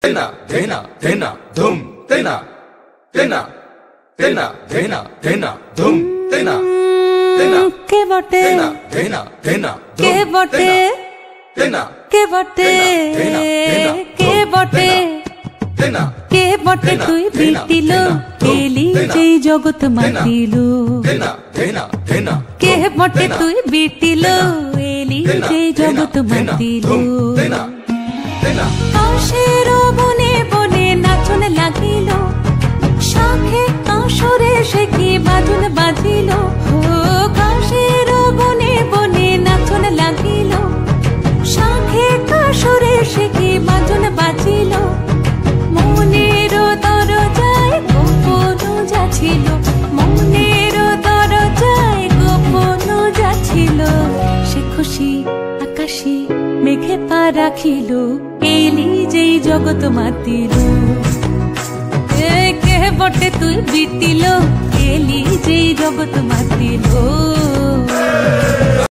Tena, tena, tena, dhum, tena, tena, tena, tena, tena, dhum, tena, tena, ke bote, tena, tena, tena, ke bote, tena, ke bote, ke bote, tena, ke bote তুই বিটিলো এলি যেই জগৎ মাতিলো tena, tena, tena, কে বটে তুই বিটিলো এলি যেই জগৎ মাতিলো tena, tena, কাশের বনে বনে নাচন লাগিল শাখে কাশরে সে কি বাদুন বাজিল ও কাশের বনে বনে নাচন লাগিল শাখে কাশরে সে কি বাদুন বাজিল মনের দরজায় গোপন যাচ্ছিল মনের দরজায় গোপন যাচ্ছিল সে খুশি আকাশে মেঘে পা রাখিল এলি যেই জগৎ মাতিল কে বটে তুই বিটিল এলি যেই জগৎ মাতিল